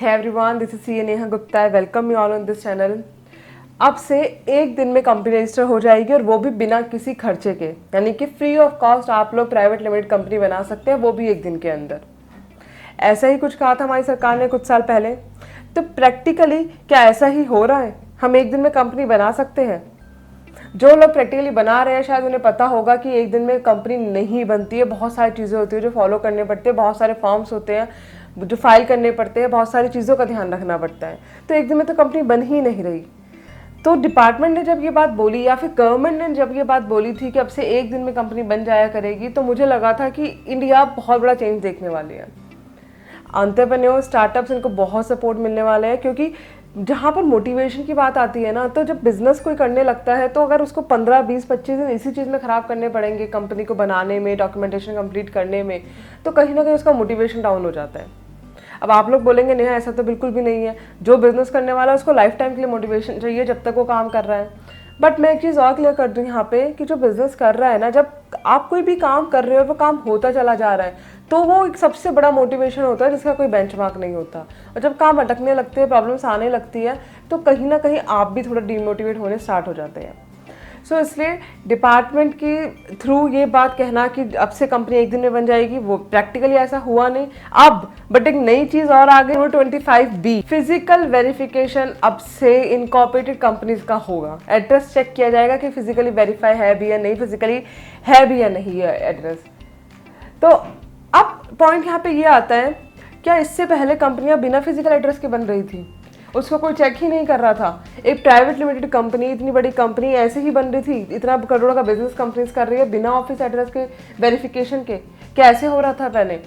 Hey everyone, this is CA Neha Gupta. I welcome you all on this channel. अब से एक दिन में कंपनी रजिस्टर हो जाएगी और वो भी बिना किसी खर्चे के, यानी कि फ्री ऑफ कॉस्ट आप लोग प्राइवेट लिमिटेड कंपनी बना सकते हैं, वो भी एक दिन के अंदर. ऐसा ही कुछ कहा था हमारी सरकार ने कुछ साल पहले. तो प्रैक्टिकली क्या ऐसा ही हो रहा है? हम एक दिन में कंपनी बना सकते हैं? जो लोग प्रैक्टिकली बना रहे हैं शायद उन्हें पता होगा कि एक दिन में कंपनी नहीं बनती है. बहुत सारी चीज़ें होती है जो फॉलो करने पड़ते हैं, बहुत सारे फॉर्म्स होते हैं जो फाइल करने पड़ते हैं, बहुत सारी चीज़ों का ध्यान रखना पड़ता है. तो एक दिन में तो कंपनी बन ही नहीं रही. तो डिपार्टमेंट ने जब ये बात बोली या फिर गवर्नमेंट ने जब ये बात बोली थी कि अब से एक दिन में कंपनी बन जाया करेगी, तो मुझे लगा था कि इंडिया बहुत बड़ा चेंज देखने वाली है. एंटरप्रेन्योर स्टार्टअप्स इनको बहुत सपोर्ट मिलने वाले हैं, क्योंकि जहाँ पर मोटिवेशन की बात आती है ना, तो जब बिजनेस कोई करने लगता है तो अगर उसको 15, 20, 25 दिन इसी चीज़ में ख़राब करने पड़ेंगे, कंपनी को बनाने में, डॉक्यूमेंटेशन कंप्लीट करने में, तो कहीं ना कहीं उसका मोटिवेशन डाउन हो जाता है. अब आप लोग बोलेंगे नेहा ऐसा तो बिल्कुल भी नहीं है. जो बिजनेस करने वाला है उसको लाइफ टाइम के लिए मोटिवेशन चाहिए जब तक वो काम कर रहा है. बट मैं एक चीज़ और क्लियर कर दूँ यहाँ पे कि जो बिजनेस कर रहा है ना, जब आप कोई भी काम कर रहे हो वो काम होता चला जा रहा है, तो वो एक सबसे बड़ा मोटिवेशन होता है जिसका कोई बेंचमार्क नहीं होता. और जब काम अटकने लगते हैं, प्रॉब्लम्स आने लगती है, तो कहीं ना कहीं आप भी थोड़ा डीमोटिवेट होने स्टार्ट हो जाते हैं. सो इसलिए डिपार्टमेंट के थ्रू ये बात कहना कि अब से कंपनी एक दिन में बन जाएगी, वो प्रैक्टिकली ऐसा हुआ नहीं अब. बट एक नई चीज़ और आ गई, 25B फिजिकल वेरिफिकेशन अब से इनकॉर्पोरेटेड कंपनीज का होगा. एड्रेस चेक किया जाएगा कि फिजिकली वेरीफाई है भी या नहीं, फिजिकली है भी या नहीं है एड्रेस. तो अब पॉइंट यहाँ पे ये आता है, क्या इससे पहले कंपनियां बिना फिजिकल एड्रेस के बन रही थी? उसको कोई चेक ही नहीं कर रहा था. एक प्राइवेट लिमिटेड कंपनी, इतनी बड़ी कंपनी ऐसे ही बन रही थी, इतना करोड़ों का बिजनेस कंपनीज कर रही है बिना ऑफिस एड्रेस के वेरिफिकेशन के. कैसे हो रहा था पहले?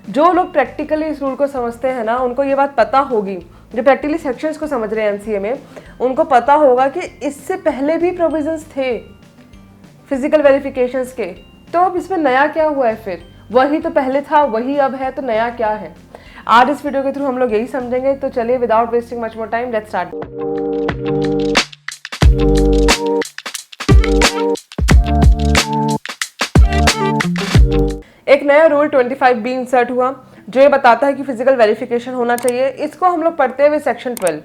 जो लोग प्रैक्टिकली इस रूल को समझते हैं ना, उनको ये बात पता होगी. जो प्रैक्टिकली सेक्शंस को समझ रहे हैं एमसीए में, उनको पता होगा कि इससे पहले भी प्रोविजंस थे फिजिकल वेरिफिकेशंस के. तो अब इसमें नया क्या हुआ है? फिर वही तो पहले था, वही अब है, तो नया क्या है? आज इस वीडियो के थ्रू हम लोग यही समझेंगे. तो चलिए without wasting much more time, let's start. एक नया रूल 25B इंसर्ट हुआ जो ये बताता है कि फिजिकल वेरिफिकेशन होना चाहिए. इसको हम लोग पढ़ते हुए सेक्शन 12.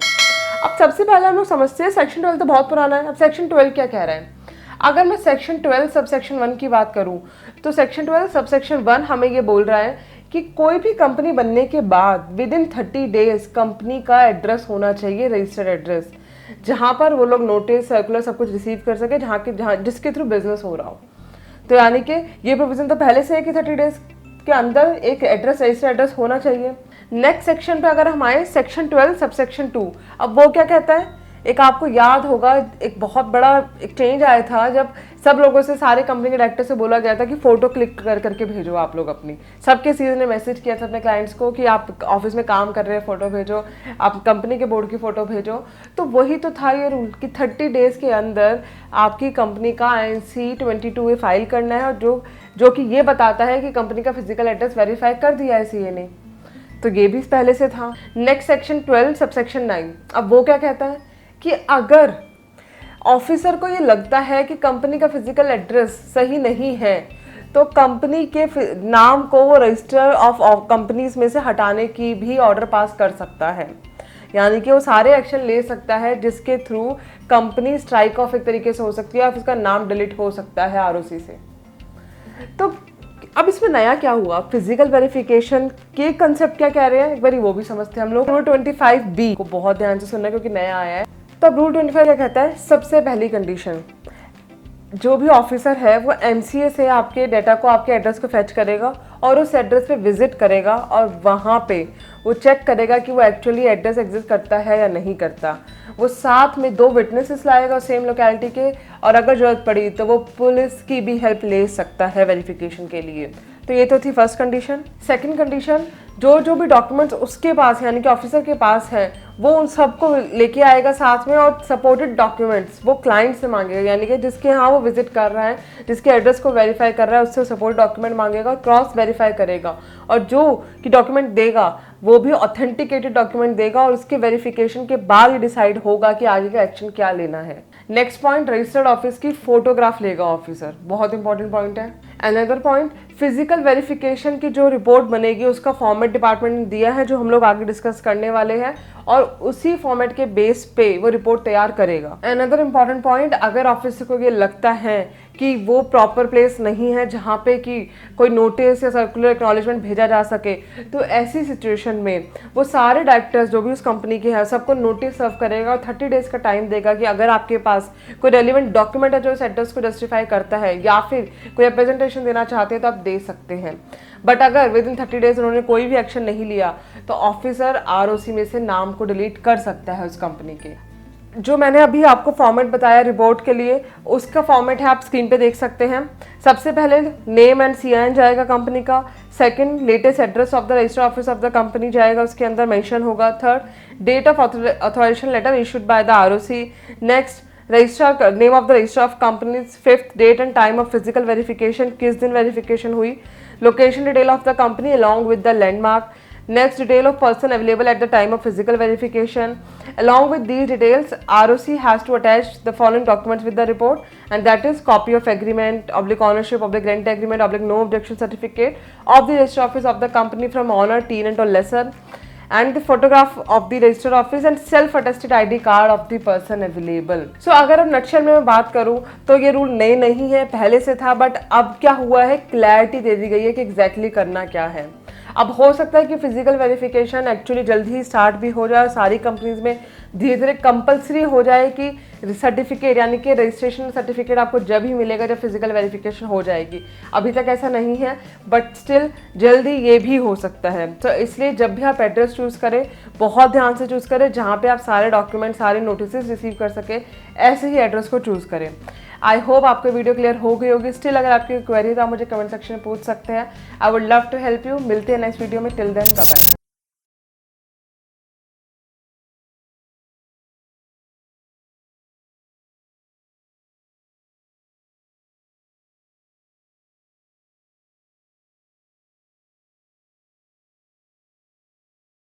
अब सबसे पहले हम लोग समझते हैं सेक्शन 12 तो बहुत पुराना है. अब सेक्शन 12 क्या कह रहा है? अगर मैं सेक्शन 12 सब सेक्शन 1 की बात करूं, तो सेक्शन 12 सब सेक्शन 1 हमें ये बोल रहा है कि कोई भी कंपनी बनने के बाद विद इन 30 डेज कंपनी का एड्रेस होना चाहिए, रजिस्टर्ड एड्रेस, जहां पर वो लोग नोटिस, सर्कुलर सब कुछ रिसीव कर सके, जहां जिसके थ्रू बिजनेस हो रहा हो. तो यानी कि ये प्रोविजन तो पहले से है कि 30 डेज के अंदर एक एड्रेस, रजिस्टर्ड एड्रेस होना चाहिए. नेक्स्ट सेक्शन पे अगर हम आए, सेक्शन 12 सब सेक्शन 2, अब वो क्या कहता है? एक आपको याद होगा एक बहुत बड़ा एक चेंज आया था जब सब लोगों से, सारे कंपनी के डायरेक्टर से बोला गया था कि फोटो क्लिक करके भेजो आप लोग अपनी. सबके सीईओ ने मैसेज किया था अपने क्लाइंट्स को कि आप ऑफिस में काम कर रहे हैं, फोटो भेजो, आप कंपनी के बोर्ड की फोटो भेजो. तो वही तो था ये रूल कि 30 डेज के अंदर आपकी कंपनी का INC 22A फाइल करना है, और जो कि ये बताता है कि कंपनी का फिजिकल एड्रेस वेरीफाई कर दिया है सीए ने. तो ये भी पहले से था. नेक्स्ट सेक्शन 12 सबसेक्शन 9, अब वो क्या कहता है कि अगर ऑफिसर को ये लगता है कि कंपनी का फिजिकल एड्रेस सही नहीं है, तो कंपनी के नाम को वो रजिस्टर ऑफ कंपनीज में से हटाने की भी ऑर्डर पास कर सकता है. यानी कि वो सारे एक्शन ले सकता है जिसके थ्रू कंपनी स्ट्राइक ऑफ एक तरीके से हो सकती है, और उसका नाम डिलीट हो सकता है आरओसी से. तो अब इसमें नया क्या हुआ? फिजिकल वेरिफिकेशन के कंसेप्ट क्या कह रहे हैं, एक बार वो भी समझते हैं हम लोग. 25B को बहुत ध्यान से सुनना क्योंकि नया आया है. तो अब रूल 25 क्या कहता है? सबसे पहली कंडीशन, जो भी ऑफिसर है वो एमसीए से आपके डेटा को, आपके एड्रेस को फेच करेगा और उस एड्रेस पे विजिट करेगा, और वहाँ पे वो चेक करेगा कि वो एक्चुअली एड्रेस एग्जिस्ट करता है या नहीं करता. वो साथ में 2 विटनेसेस लाएगा सेम लोकेलिटी के, और अगर जरूरत पड़ी तो वो पुलिस की भी हेल्प ले सकता है वेरिफिकेशन के लिए. तो ये तो थी फर्स्ट कंडीशन. सेकंड कंडीशन, जो भी डॉक्यूमेंट्स उसके पास यानी कि ऑफिसर के पास है, वो उन सबको लेके आएगा साथ में, और सपोर्टेड डॉक्यूमेंट्स वो क्लाइंट से मांगेगा, यानी कि जिसके यहाँ वो विजिट कर रहा है, जिसके एड्रेस को वेरीफाई कर रहा है, उससे सपोर्ट डॉक्यूमेंट मांगेगा और क्रॉस वेरीफाई करेगा. और जो कि डॉक्यूमेंट देगा वो भी ऑथेंटिकेटेड डॉक्यूमेंट देगा, और उसके वेरिफिकेशन के बाद ही डिसाइड होगा कि आगे का एक्शन क्या लेना है. नेक्स्ट पॉइंट, रजिस्टर्ड ऑफिस की फोटोग्राफ लेगा ऑफिसर. बहुत इंपॉर्टेंट पॉइंट है. अनदर पॉइंट, फिजिकल वेरिफिकेशन की जो रिपोर्ट बनेगी उसका फॉर्मेट डिपार्टमेंट ने दिया है, जो हम लोग आगे डिस्कस करने वाले हैं, और उसी फॉर्मेट के बेस पे वो रिपोर्ट तैयार करेगा। अनदर इम्पॉर्टेंट पॉइंट, अगर ऑफिसर को ये लगता है कि वो प्रॉपर प्लेस नहीं है जहाँ पे कि कोई नोटिस या सर्कुलर एक्नॉलेजमेंट भेजा जा सके, तो ऐसी सिचुएशन में वो सारे डायरेक्टर्स जो भी उस कंपनी के हैं सबको नोटिस सर्व करेगा और 30 डेज का टाइम देगा कि अगर आपके पास कोई रेलिवेंट डॉक्यूमेंट है जो इस एड्रेस को जस्टिफाई करता है या फिर कोई रिप्रेजेंटेशन देना चाहते हैं तो आप दे सकते हैं। बट अगर विद इन 30 डेज उन्होंने कोई भी एक्शन नहीं लिया तो ऑफिसर आरओसी में से नाम को डिलीट कर सकता है उस कंपनी के। जो मैंने अभी आपको फॉर्मेट बताया रिपोर्ट के लिए, उसका फॉर्मेट है, आप स्क्रीन पे देख सकते हैं। सबसे पहले नेम एंड सीआईएन जाएगा कंपनी का। Second, latest address of the register office of the company जाएगा, उसके अंदर मेंशन होगा। Third, date of authorisation letter issued by the ROC. Next, register name of the register of company. Fifth, date and time of physical verification, किस दिन verification हुई। Location detail of the company along with the landmark. Next, detail of person available at the time of physical verification. Along with these details, ROC has to attach the following documents with the report, and that is copy of agreement, /ownership, /rent agreement, /no objection certificate of the registered office of the company from owner, tenant or lessor, and the photograph of the registered office and self-attested ID card of the person available. So अगर अब नक्शल में मैं बात करूँ तो ये rule नए नहीं है, पहले से था, बट अब क्या हुआ है, क्लैरिटी दे दी गई है कि एग्जैक्टली करना क्या है। अब हो सकता है कि फिजिकल वेरिफिकेशन एक्चुअली जल्द ही स्टार्ट भी हो जाए, सारी कंपनीज में धीरे धीरे कंपलसरी हो जाए कि सर्टिफिकेट यानी कि रजिस्ट्रेशन सर्टिफिकेट आपको जब ही मिलेगा जब फिजिकल वेरिफिकेशन हो जाएगी। अभी तक ऐसा नहीं है, बट स्टिल जल्दी ये भी हो सकता है। तो इसलिए जब भी आप एड्रेस चूज़ करें बहुत ध्यान से चूज़ करें, जहाँ पे आप सारे डॉक्यूमेंट, सारे नोटिस रिसीव कर सके, ऐसे ही एड्रेस को चूज़ करें। आई होप आपको वीडियो क्लियर हो गई होगी। स्टिल अगर आपकी क्वेरी तो आप मुझे कमेंट सेक्शन में पूछ सकते हैं। I would love to help you. मिलते हैं नेक्स्ट वीडियो में। Till then bye bye.